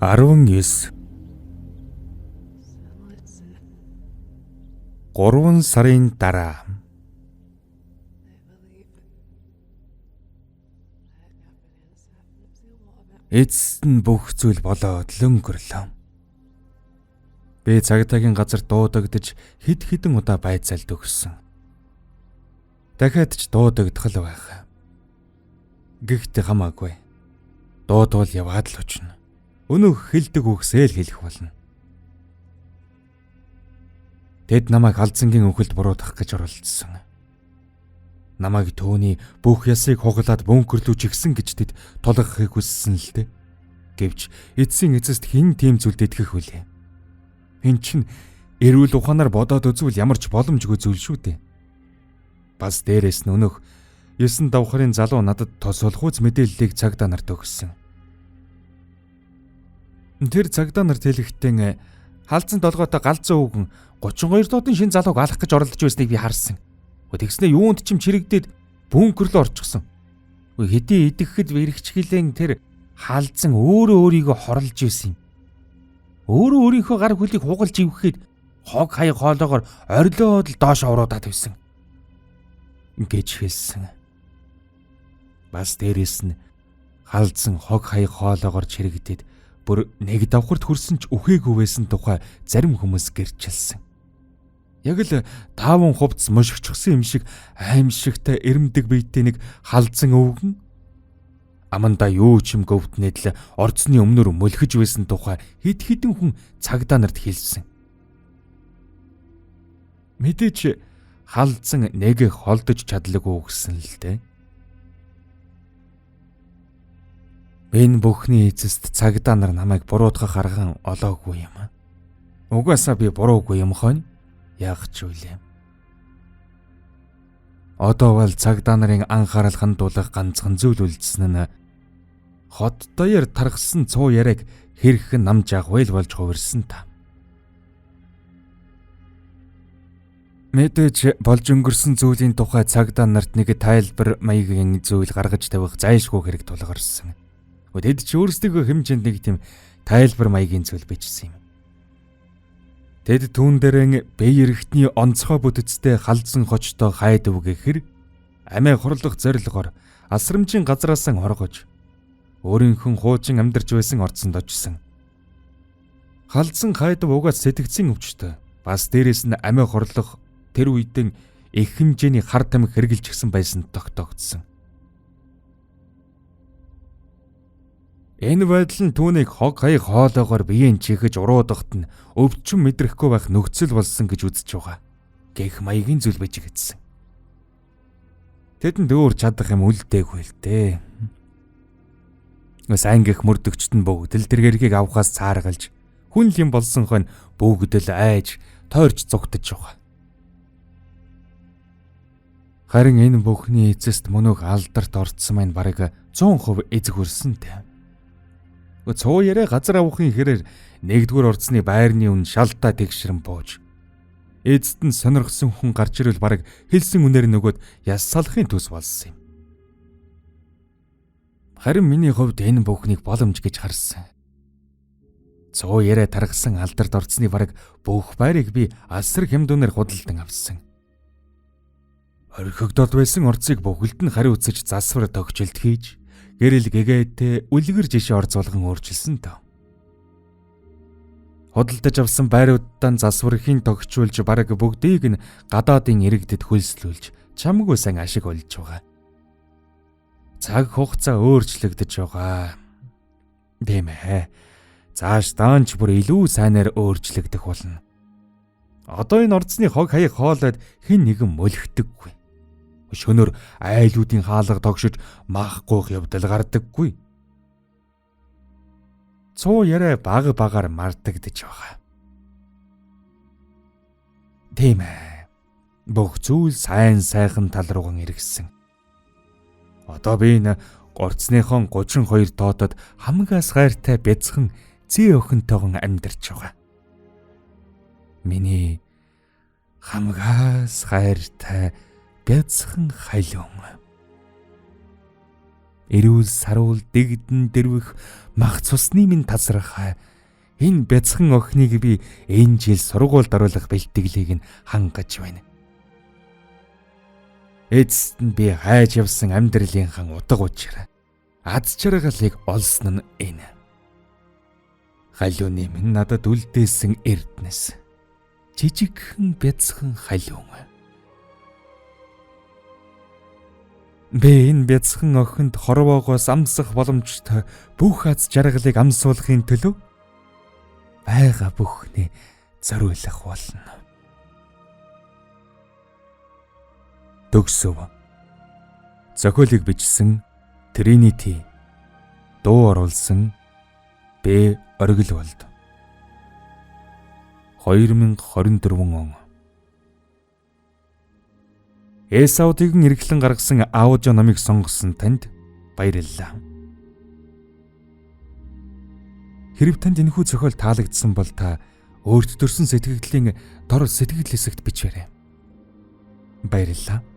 19 3 сарын дараа эцэст нь бүх зүйл болоод өнгөрлөө. Би цагдаагийн газар дуудагдж хэд хэдэн удаа байцаалд өгсөн. Дахиад ч дуудагдах л байх. Гэхдээ хамаагүй. Дуудвал яваад л очно. Өнөөх хэлдэг үгсээ л хэлэх болно. Тэд намайг алзангийн өвхөлд буруутгах гэж оролдсон. Намайг төвний бүх ясыг хугалаад бункер рүү чигсэн гэж тэд тулгахыг хүссэн л дээ. Гэвч эцсийн эцэст хэн тийм зүйлд итгэх вүлээ? Эн чинь эрүүл ухаанаар бодоод үзвэл ямар ч боломжгүй зүйл шүү дээ. Бас дээрээс нь өнөөх 9 давхрын залуу надад тосолхууц мэдээллийг цагдаа нарт өгсөн. Тэр цагдаа нарт хэлэхдээ халдсан толгойтой галзуу үгэн 32 дуудын шин залууг алах гэж оролдож байсныг би харсан. Тэгснэ юунд ч юм чирэгдээд бункер рүү орчихсон. Хэдий идэхэд бэрхчгэлэн тэр халдсан өөрөө өөрийгөө хорлож байсан юм. Өөрөө өөрийнхөө гар хөлийг хугалж ивгэхэд хог хаяг хоолоогоор орилоод л доош уруудаад байсан гэж хэлсэн. Бас дээрэс нь халдсан хог хаяг хоолоогоор чирэгдээд бүр нэг давхарт хүрсэн ч үхээгүй байсан тухай зарим хүмүүс гэрчилсэн. Яг л 5 хувцас мошигчсан юм шиг аимшигтай эрэмдэг биетэй нэг халдсан өвгөн аманда юу ч юм говтнээд л орцны өмнөр мөлхөж байсан тухай хэд хэдэн хүн цагдаа нарт хэлсэн. Мэдээч халдсан нэг холдож чадлагүй гэсэн л дээ. Энэ бүхний эцэст цагдаа нар намайг буруутгах арга олоогүй юм. Угаасаа би буруугүй юм хонь. Яах ч үлээ. Одоо бол цагдаа нарын анхаарал хандуулах ганцхан зүйл үлдсэн нь хот даяар тархсан цуу яриаг хэрхэн намж авах вэ болж хувирсан та. Мэдээж болж өнгөрсөн зүйлийн тухай цагдаа нарт нэг тайлбар маягийн зүйл гаргаж тавих зайлшгүй хэрэг тулгарсан. Тэд ч өөрсдөө хэмжээнд нэг тийм тайлбар маягийн зүйл бичсэн юм. Тэд түүн дээрэн бие эрхтний онцгой бүтэцтэй халдсан хочтой хайдаг гэхэр амиа хурлах зорилгоор асрамжийн газраас хоргож өөрийнхөө хуучин амьдарч байсан орцонд очсон. Халдсан хайдаг угаас сэтгцийн өвчтөй бас дээрэс нь амиа хурлах тэр үедэн их хэмжээний хар тамхи хэрглэж гисэн байсан тогтоогдсон. Энэ байдал нь түүнийг хог хаяг хоолоогоор биеийн чихэж уруудахт нь өвчин мэдрэхгүй байх нөхцөл болсон гэж үзэж байгаа. Гэх маягийн зүйл бичигдсэн. Тэдэнд өөр чадах юм үлдээгүй л дээ. Бас ангих мөрдөгчт нь бүгд л тэр гэргийг авахаас цааргалж хүн юм болсон хойно бүгд л айж тойрч зугтаж байгаа. Харин энэ бүхний эцэст мөнөөх алдарт орцсон маань бараг 100% эзэг хүрсэнтэй. Цуу яриа газар авахын хэрээр нэгдүгээр орцны байрны үн шалтаа тэгшрэн бууж эцэст нь сонирхсон хүн гарч ирвэл бараг хэлсэн үнээр нөгөөд яс салахын төс болсон юм. Харин миний хувьд энэ бүхнийг боломж гэж харсан. Цуу яриа тархсан алдарт орцны бараг бүх байрыг би асар хямдунаар худалдан авсан. Орхигдоод байсан орцыг бүгд нь хариуцаж засвар тогтжилт хийж гэрэл гэгээтэй үлгэр жишээ орцуулган өөрчилсөн тоо. Худалдаж авсан байруудаа засвархийн тогтчулж бараг бүгдийг нь гадаадын иргэдэд хөлслүүлж чамгүй сайн ашиг олж байгаа. Цаг хугацаа өөрчлөгдөж байгаа. Тийм ээ. Зааш даанч бүр илүү сайнаар өөрчлөгдөх болно. Одоо энэ орцны хог хаяг хоолойд хэн нэгэн мөлхдөггүй. Шөнөөр айлуудын хаалга тогшиж маахгүйх явдал гардаггүй. Цуу яриа баг багаар мартагдж байгаа. Тийм ээ. Бүх зүйл сайн сайхан тал рууган эргэсэн. Одоо би энэ горцныхон 32 тоотод хамгаас гайртай бяцхан зээ өхөнтэйгэн амьдарч байгаа. Миний хамгаас гайртай бяцхан халиун. Эрүүл саруул дэгдэн дэрвэх мах цусны минь тасрах энэ бяцхан охиныг би энэ жил сургуульд оруулах бэлтгэлийг нь хангаж байна. Эцэст нь би хайж явсан амьдралынхан утга учир аз жаргалыг олсон нь энэ. Халиуны минь надад үлдээсэн эрдэнэс. Жижигхэн бяцхан халиун. Би энэ бяцхан охинд хорвоогоос амсах боломжтой бүх аз жаргалыг амсуулахын төлөө байгаа бүхнээ зориулах болно. Төгсөв. Зохиолыг бичсэн Trinity. Дуу оруулсан Б. Оргилволд. 2024 он. Эсаудыг нэрглэн гаргасан аудио номыг сонгосон танд баярлалаа. Хэрв танд энэхүү зохиол таалагдсан бол та өөрт төрсэн сэтгэгдлийн дор сэтгэл хэсэгт бичээрэй. Баярлалаа.